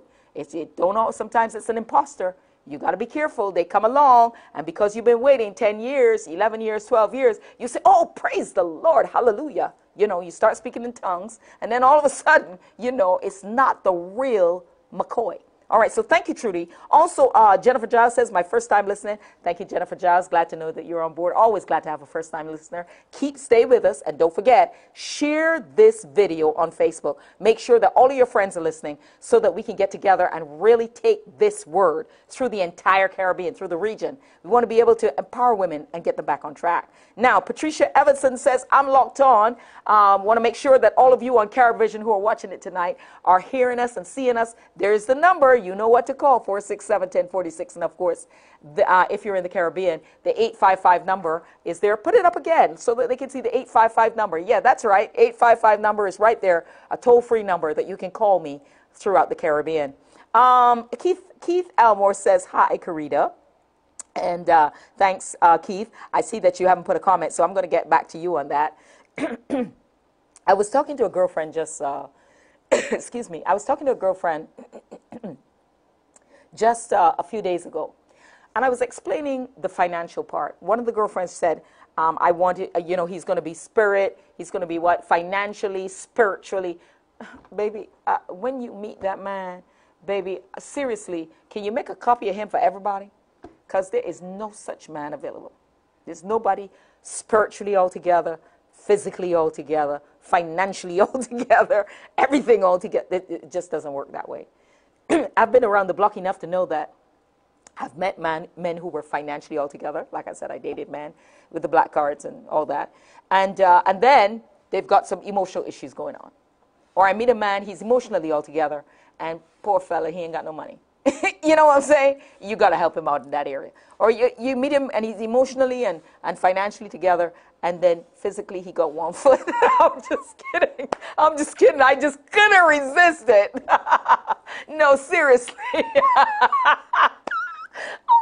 Sometimes it's an imposter. You got to be careful. They come along, and because you've been waiting 10 years, 11 years, 12 years, you say, oh, praise the Lord, hallelujah. You start speaking in tongues, and then all of a sudden, it's not the real McCoy. All right, so thank you, Trudy. Also, Jennifer Giles says, my first time listening. Thank you, Jennifer Giles. Glad to know that you're on board. Always glad to have a first time listener. Stay with us, and don't forget, share this video on Facebook. Make sure that all of your friends are listening so that we can get together and really take this word through the entire Caribbean, through the region. We want to be able to empower women and get them back on track. Now, Patricia Everson says, I'm locked on. Want to make sure that all of you on Caravision who are watching it tonight are hearing us and seeing us. There's the number. You know what to call, 467-1046. And, of course, if you're in the Caribbean, the 855 number is there. Put it up again so that they can see the 855 number. Yeah, that's right. 855 number is right there, a toll-free number that you can call me throughout the Caribbean. Keith Elmore says, hi, Carita. And thanks, Keith. I see that you haven't put a comment, so I'm going to get back to you on that. I was talking to a girlfriend excuse me. I was talking to a girlfriend just a few days ago, and I was explaining the financial part. One of the girlfriends said, I wanted, he's going to be spirit. He's going to be what? Financially, spiritually. Baby, when you meet that man, baby, seriously, can you make a copy of him for everybody? Because there is no such man available. There's nobody spiritually all together, physically all together, financially all together, everything all together. It just doesn't work that way. I've been around the block enough to know that I've met men who were financially all together. Like I said, I dated men with the black cards and all that. And then they've got some emotional issues going on. Or I meet a man, he's emotionally all together, and poor fella, he ain't got no money. You know what I'm saying? You got to help him out in that area. Or you meet him and he's emotionally and financially together, and then physically he got one foot. I'm just kidding. I just couldn't resist it. No, seriously. I'm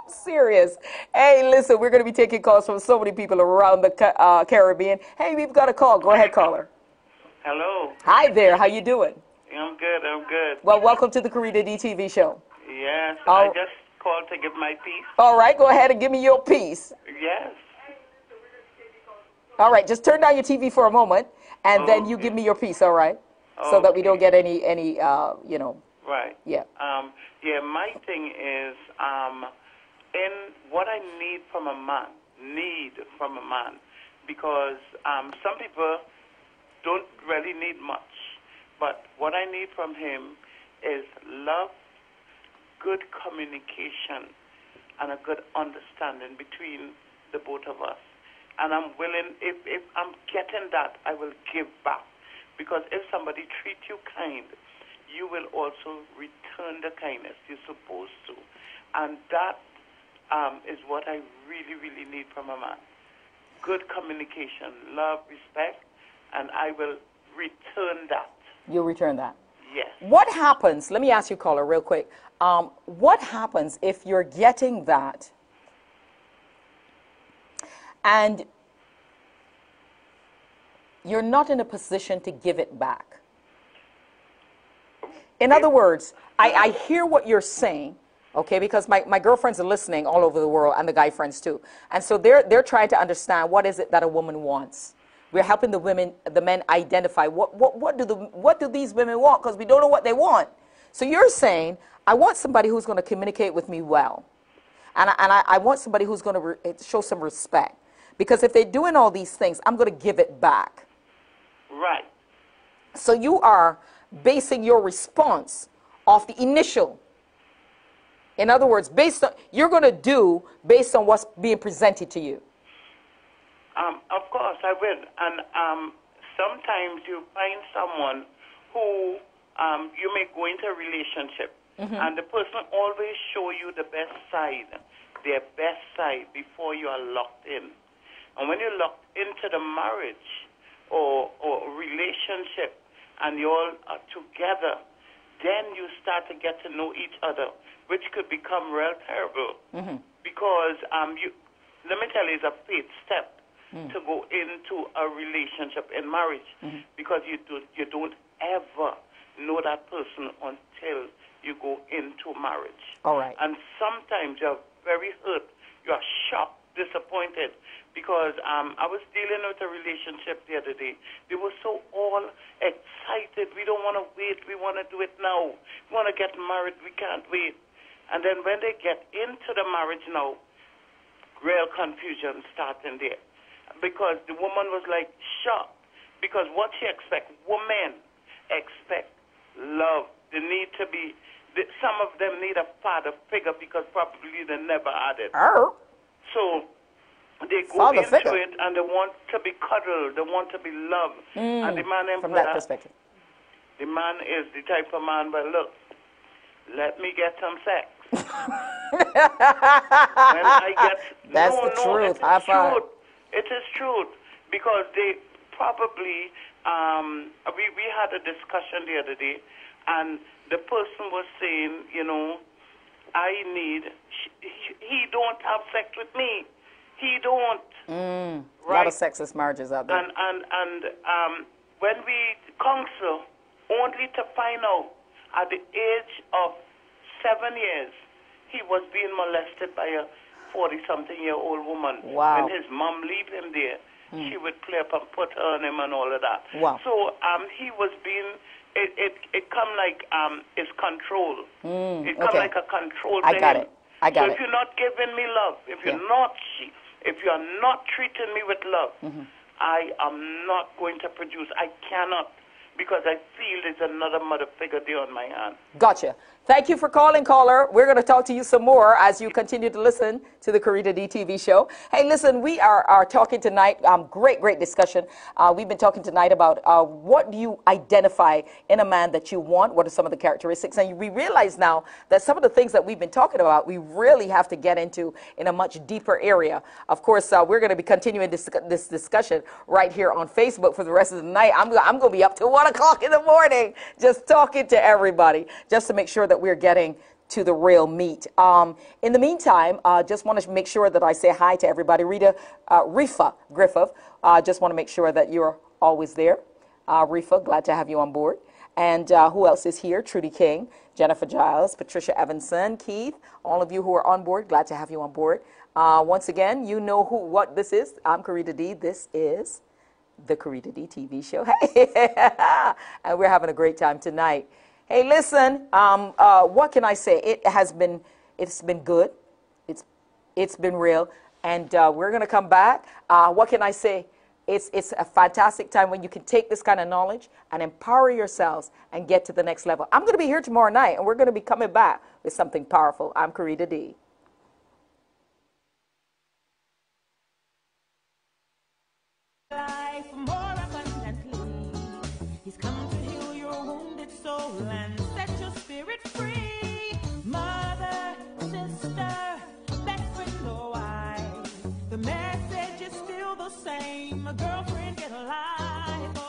serious. Hey, listen, we're going to be taking calls from so many people around the Caribbean. Hey, we've got a call. Go ahead, caller. Hello. Hi there. How you doing? I'm good. Well, welcome to the Carita Dee TV show. Yes, I just called to give my piece. All right, go ahead and give me your piece. Yes. All right, just turn down your TV for a moment, and then you give me your piece, all right? So that we don't get any you know. Right. Yeah. Yeah, my thing is, in what I need from a man, because some people don't really need much, but what I need from him is love, good communication, and a good understanding between the both of us. And I'm willing, if I'm getting that, I will give back. Because if somebody treats you kind, you will also return the kindness you're supposed to. And that is what I really, really need from a man. Good communication, love, respect, and I will return that. You'll return that? Yes. What happens, let me ask you, caller, real quick. What happens if you're getting that and you're not in a position to give it back? In other words, I hear what you're saying, okay, because my girlfriends are listening all over the world, and the guy friends too. And so they're trying to understand what is it that a woman wants. We're helping the men identify what do these women want, because we don't know what they want. So you're saying, I want somebody who's going to communicate with me well. And I want somebody who's going to show some respect. Because if they're doing all these things, I'm going to give it back. Right. So you are basing your response off the initial. In other words, you're going to do based on what's being presented to you. Of course, I will. And sometimes you find someone who you may go into a relationship, and the person always show you the best side, their best side, before you are locked in. And when you're locked into the marriage or relationship, and you all are together, then you start to get to know each other, which could become real terrible. Because let me tell you, it's a faith step to go into a relationship in marriage, because you don't ever know that person until you go into marriage. All right. And sometimes you're very hurt, you're shocked, disappointed, because I was dealing with a relationship the other day. They were so all excited. We don't want to wait. We want to do it now. We want to get married. We can't wait. And then when they get into the marriage now, real confusion starting there. Because the woman was like shocked. Because what she expects, women expect love. They need to be, some of them need a father figure because probably they never had it. So they go into it and they want to be cuddled, they want to be loved. And the man, from that perspective, the man is the type of man, but look, let me get some sex. When I get, that's the truth. High five. It is truth, because they probably, we had a discussion the other day, and the person was saying, you know, he don't have sex with me. He don't. A lot of sexist marriages out there. And when we counsel, only to find out at the age of 7 years, he was being molested by a 40-something-year-old woman. Wow. When his mom leave him there, she would play up and put her on him and all of that. Wow. So he was being, it come like his control. It come like a control to him. I got it. So if you're not giving me love, if you're not treating me with love, I am not going to produce. I cannot, because I feel there's another mother figure there on my hand. Gotcha. Thank you for calling, caller. We're going to talk to you some more as you continue to listen to the Carita Dee TV show. Hey, listen, we are talking tonight, great discussion. We've been talking tonight about what do you identify in a man that you want, what are some of the characteristics, and we realize now that some of the things that we've been talking about, we really have to get into in a much deeper area. Of course, we're going to be continuing this discussion right here on Facebook for the rest of the night. I'm going to be up till 1 o'clock in the morning just talking to everybody, just to make sure that we're getting to the real meat. In the meantime, just want to make sure that I say hi to everybody. Rifa Griffith, just want to make sure that you're always there. Rifa, glad to have you on board. And who else is here? Trudy King, Jennifer Giles, Patricia Evanson, Keith, all of you who are on board, glad to have you on board. Once again, you know what this is. I'm Carita Dee. This is the Carita Dee TV show. Hey, and we're having a great time tonight. Hey, listen, what can I say? It's been good. It's been real. And we're going to come back. What can I say? It's a fantastic time when you can take this kind of knowledge and empower yourselves and get to the next level. I'm going to be here tomorrow night, and we're going to be coming back with something powerful. I'm Carita Dee. Life more abundantly. He's come to heal your wounded soul and set your spirit free. Mother, sister, best friend or wife, the message is still the same. A girlfriend, get alive.